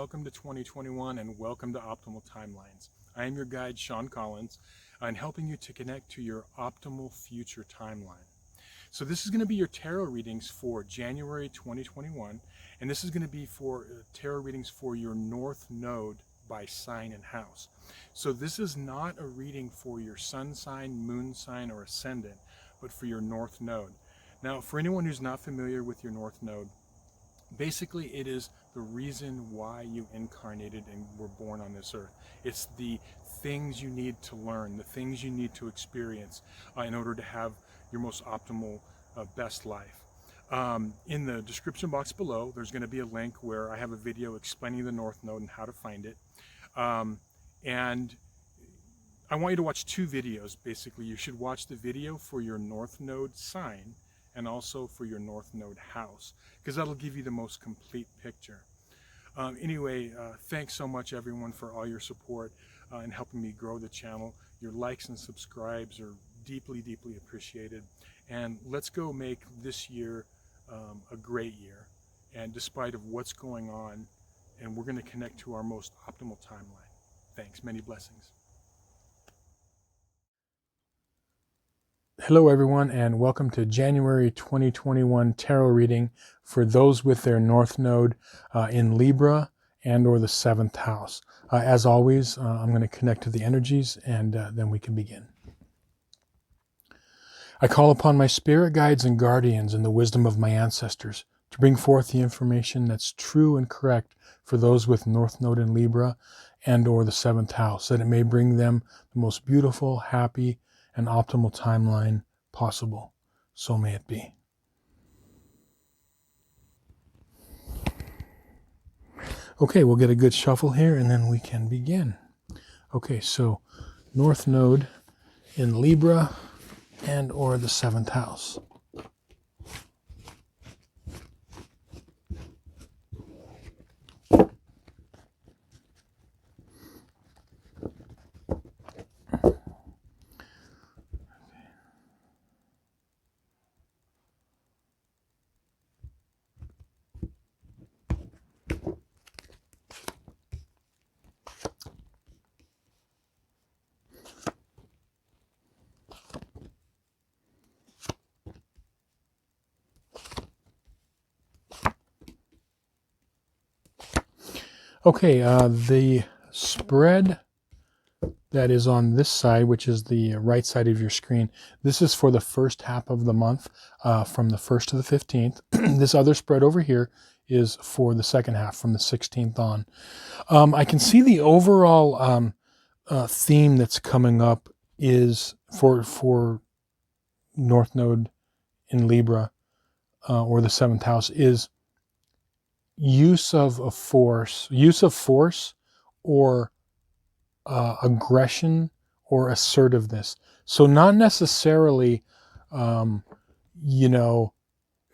welcome to 2021 and welcome to Optimal Timelines. I am your guide, Sean Collins, and helping you to connect to your optimal future timeline. So this is going to be your tarot readings for January 2021, and this is going to be for tarot readings for your North Node by sign and house. So this is not a reading for your sun sign, moon sign, or ascendant, but for your North Node. Now, for anyone who's not familiar with your North Node, basically it is the reason why you incarnated and were born on this earth. It's the things you need to learn, the things you need to experience in order to have your most optimal, best life. In the description box below, there's going to be a link where I have a video explaining the North Node and how to find it. And I want you to watch two videos, basically. You should watch the video for your North Node sign and also for your North Node house, because that'll give you the most complete picture. Anyway, thanks so much everyone for all your support and helping me grow the channel. Your likes and subscribes are deeply, deeply appreciated. And let's go make this year a great year. And despite of what's going on, and we're going to connect to our most optimal timeline. Thanks, many blessings. Hello everyone, and welcome to January 2021 tarot reading for those with their North Node in Libra and or the 7th house. As always, I'm going to connect to the energies and then we can begin. I call upon my spirit guides and guardians and the wisdom of my ancestors to bring forth the information that's true and correct for those with North Node in Libra and or the 7th house, that it may bring them the most beautiful, happy, and optimal timeline possible. So may it be. Okay, we'll get a good shuffle here and then we can begin. Okay, so North Node in Libra and or the 7th house. Okay, the spread that is on this side, which is the right side of your screen, this is for the first half of the month, from the 1st to the 15th. This other spread over here is for the second half, from the 16th on. I can see the overall theme that's coming up is for North Node in Libra or the 7th house is use of force or aggression or assertiveness. So not necessarily,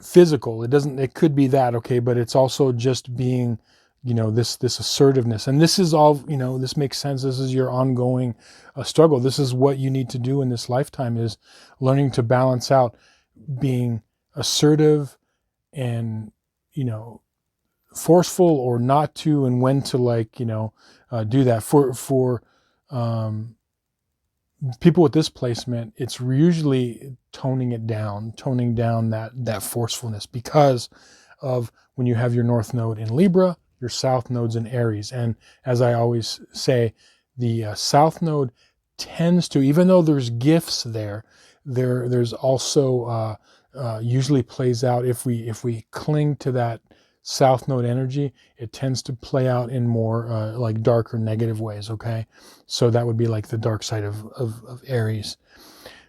physical. It could be that, okay, but it's also just being, this assertiveness. And this is all, this makes sense. This is your ongoing struggle. This is what you need to do in this lifetime, is learning to balance out being assertive and, forceful or not to, and when to do that. For people with this placement, it's usually toning down that forcefulness, because of when you have your North Node in Libra, your South Node's in Aries. And as I always say, the South Node tends to, even though there's gifts there's also usually plays out, if we cling to that South Node energy, it tends to play out in more like darker negative ways, okay? So that would be like the dark side of Aries.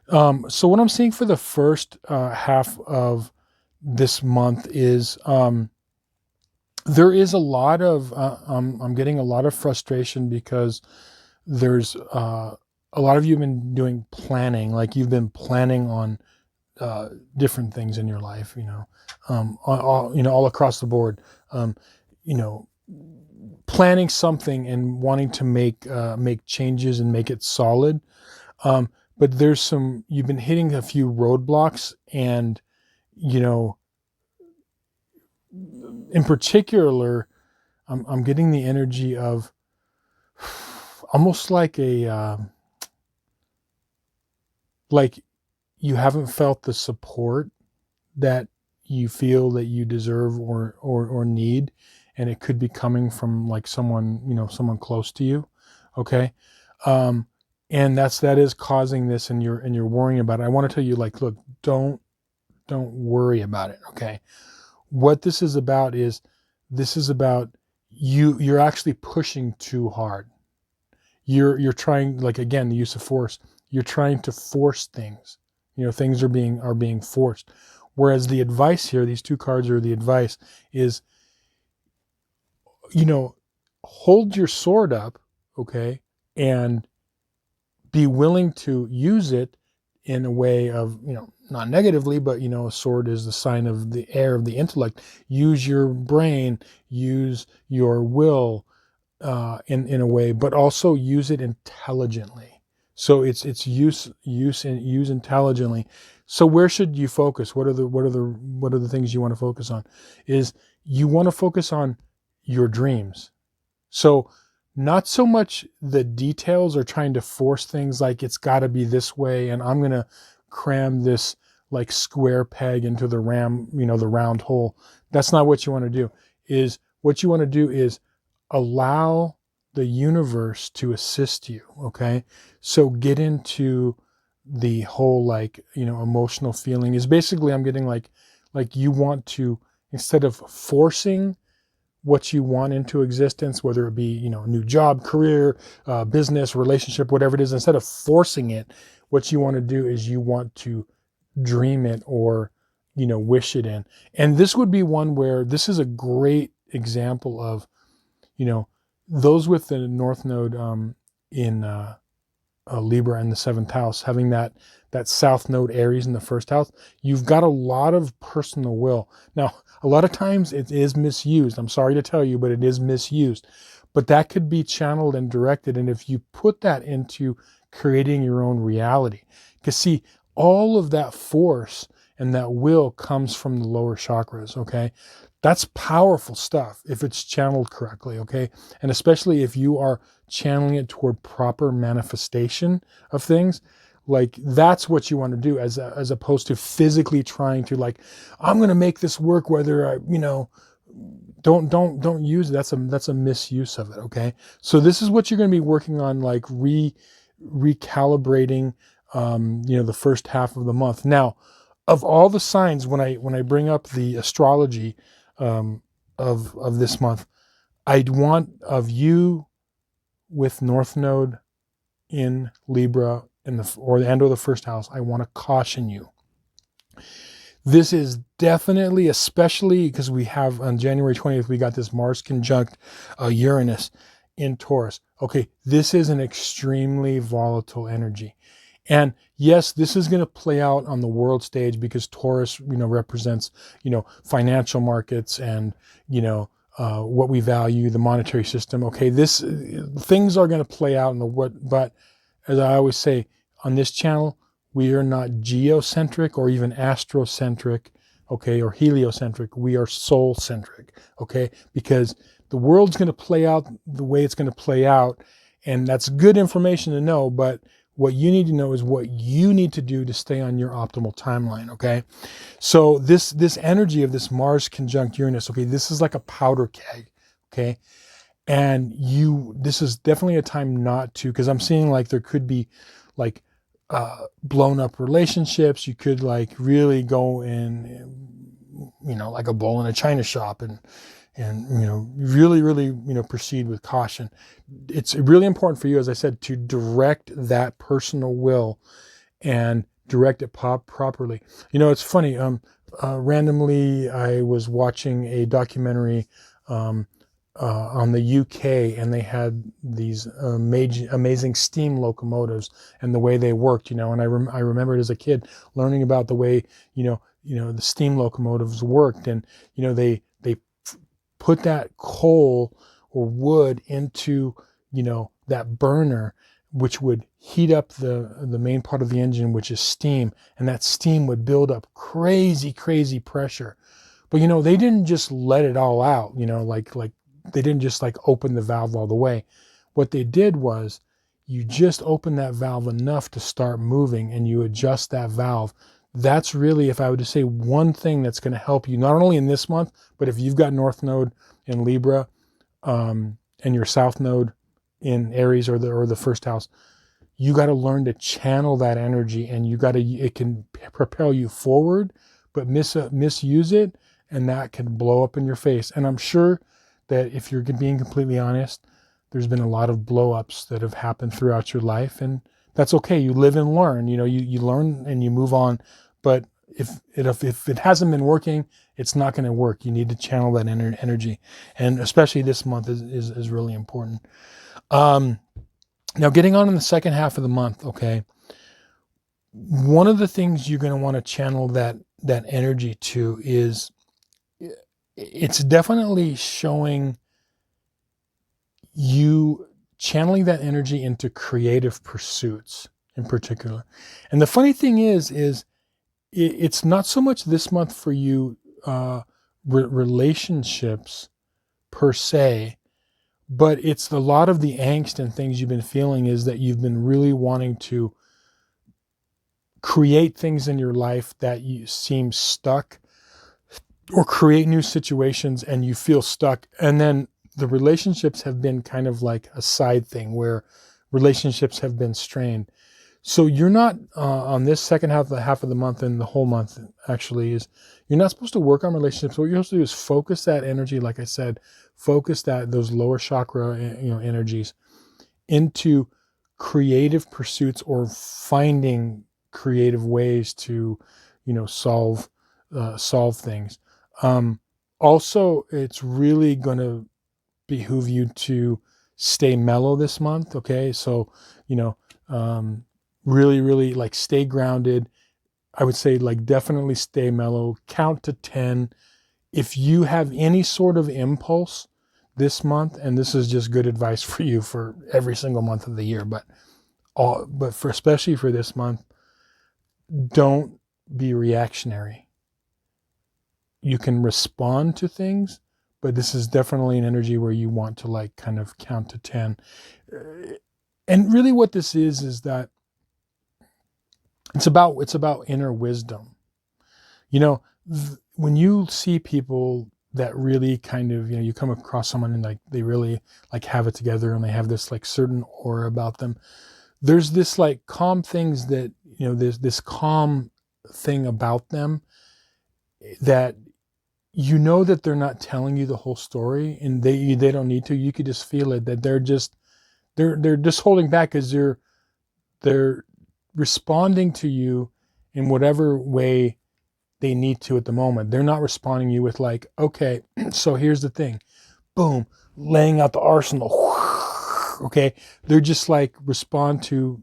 So what I'm seeing for the first half of this month is there is a lot of, I'm getting a lot of frustration, because there's a lot of you have been doing planning, like you've been planning on different things in your life, all across the board, planning something and wanting to make changes and make it solid. But you've been hitting a few roadblocks, and, in particular, I'm getting the energy of almost like like you haven't felt the support that you feel that you deserve or need, and it could be coming from like someone, someone close to you. Okay. um and that is causing this, and you're worrying about it. I want to tell you, like, look, don't worry about it. Okay. What this is about you're actually pushing too hard. You're trying, like, again, the use of force. You're trying to force things. Things are being forced. Whereas the advice here, these two cards are the advice, is, hold your sword up, okay, and be willing to use it in a way of, not negatively, but, a sword is the sign of the air of the intellect. Use your brain, use your will, in a way, but also use it intelligently. So it's use intelligently. So where should you focus? What are the things you want to focus on? Is you want to focus on your dreams. So not so much the details or trying to force things like it's got to be this way and I'm going to cram this like square peg into the the round hole. That's not what you want to do. Is what you want to do is allow the universe to assist you. Okay. So get into the whole, like, emotional feeling is basically, I'm getting like you want to, instead of forcing what you want into existence, whether it be, a new job, career, business, relationship, whatever it is, instead of forcing it, what you want to do is you want to dream it or, wish it in. And this would be one where this is a great example of, those with the North Node in Libra in the seventh house, having that South Node Aries in the first house, you've got a lot of personal will. Now, a lot of times it is misused. I'm sorry to tell you, but it is misused. But that could be channeled and directed. And if you put that into creating your own reality, because see, all of that force and that will comes from the lower chakras, okay? That's powerful stuff if it's channeled correctly, okay? And especially if you are channeling it toward proper manifestation of things, like that's what you want to do, as opposed to physically trying to, like, I'm going to make this work, whether I, don't use it. That's a misuse of it, okay? So this is what you're going to be working on, like recalibrating, the first half of the month. Now, of all the signs, when I bring up the astrology of this month, I'd want of you with North Node in Libra or the first house, I want to caution you. This is definitely, especially because we have on January 20th, we got this Mars conjunct Uranus in Taurus. Okay, this is an extremely volatile energy. And yes, this is going to play out on the world stage because Taurus, represents, financial markets and, what we value, the monetary system. Okay, things are going to play out but as I always say on this channel, we are not geocentric or even astrocentric, okay, or heliocentric. We are soul centric, okay, because the world's going to play out the way it's going to play out, and that's good information to know. But what you need to know is what you need to do to stay on your optimal timeline, okay? So this energy of this Mars conjunct Uranus, okay, this is like a powder keg, okay? And this is definitely a time not to, because I'm seeing like there could be like blown up relationships. You could like really go in, like a bull in a china shop and really proceed with caution. It's really important for you, as I said, to direct that personal will and direct it properly. It's funny. Randomly, I was watching a documentary on the UK, and they had these amazing steam locomotives and the way they worked. And I remembered as a kid learning about the way the steam locomotives worked, and they put that coal or wood into that burner, which would heat up the main part of the engine, which is steam, and that steam would build up crazy pressure. But they didn't just let it all out, like didn't just like open the valve all the way. What they did was you just open that valve enough to start moving, and you adjust that valve. That's really, if I were to say one thing that's going to help you, not only in this month, but if you've got North Node in Libra, and your South Node in Aries, or the first house, you got to learn to channel that energy, and it can propel you forward, but misuse it, and that can blow up in your face. And I'm sure that if you're being completely honest, there's been a lot of blow-ups that have happened throughout your life, and that's okay. You live and learn. You learn and you move on. But if it hasn't been working, it's not going to work. You need to channel that energy, and especially this month is really important. Now, getting on in the second half of the month, okay, one of the things you're going to want to channel that energy to is, it's definitely showing you channeling that energy into creative pursuits in particular. And the funny thing is it's not so much this month for you, relationships per se, but it's a lot of the angst and things you've been feeling is that you've been really wanting to create things in your life that you seem stuck, or create new situations and you feel stuck. And then the relationships have been kind of like a side thing where relationships have been strained. So you're not, on this second half of the month, and the whole month actually, is you're not supposed to work on relationships. What you're supposed to do is focus that energy, like I said, focus those lower chakra, energies into creative pursuits, or finding creative ways to, solve things. Also, it's really going to behoove you to stay mellow this month. Okay. So, really, really like stay grounded. I would say like definitely stay mellow, count to 10. If you have any sort of impulse this month, and this is just good advice for you for every single month of the year, but especially for this month, don't be reactionary. You can respond to things, but this is definitely an energy where you want to like kind of count to 10. And really what this is that it's about inner wisdom. When you see people that really kind of, you come across someone and like they really like have it together, and they have this like certain aura about them, there's this like calm things that, there's this calm thing about them that that they're not telling you the whole story, and they don't need to. You could just feel it, that they're just holding back because they're responding to you in whatever way they need to at the moment. They're not responding to you with like, okay, so here's the thing, boom, laying out the arsenal. Okay, they're just like respond to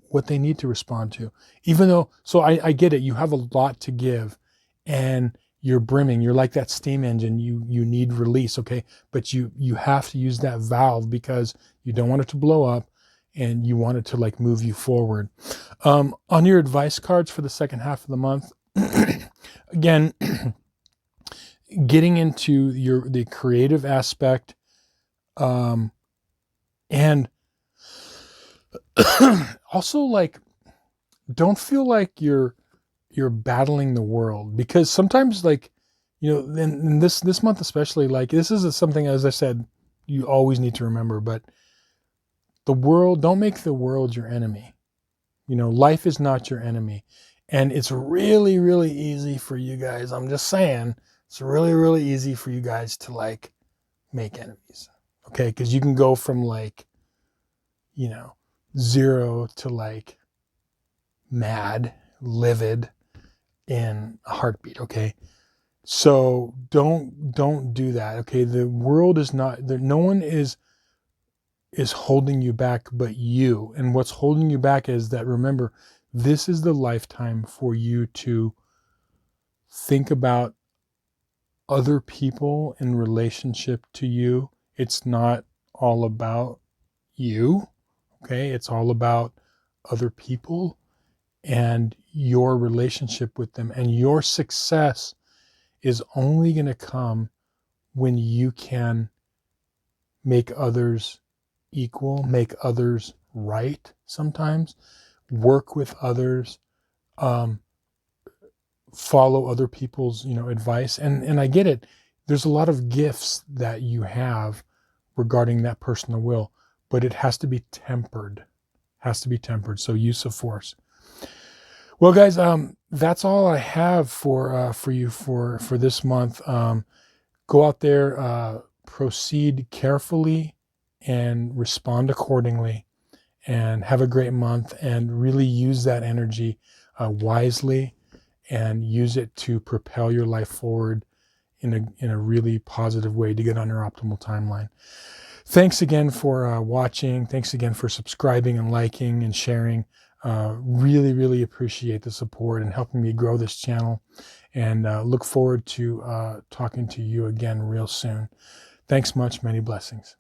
what they need to respond to. Even though, so I get it, you have a lot to give, and you're brimming, you're like that steam engine, you need release, okay? But you have to use that valve because you don't want it to blow up, and you want it to like move you forward. On your advice cards for the second half of the month, again, getting into the creative aspect, and also like, don't feel like you're battling the world, because sometimes like, in this month especially, like this is something, as I said, you always need to remember, but don't make the world your enemy. Life is not your enemy. And it's really, really easy for you guys. I'm just saying, it's really, really easy for you guys to like make enemies. Okay. Cause you can go from like, 0 to like mad, livid in a heartbeat. Okay. So don't do that. Okay. The world is not there. No one is holding you back but you. And what's holding you back is that, remember, this is the lifetime for you to think about other people in relationship to you. It's not all about you. Okay. It's all about other people and your relationship with them. And your success is only going to come when you can make others equal, make others right sometimes, work with others, follow other people's, advice. And I get it. There's a lot of gifts that you have regarding that personal will, but it has to be tempered. So use of force. Well, guys, that's all I have for you for this month. Go out there, proceed carefully, and respond accordingly, and have a great month. And really use that energy wisely, and use it to propel your life forward in a really positive way to get on your optimal timeline. Thanks again for watching. Thanks again for subscribing and liking and sharing. Really, really appreciate the support and helping me grow this channel. And look forward to talking to you again real soon. Thanks much. Many blessings.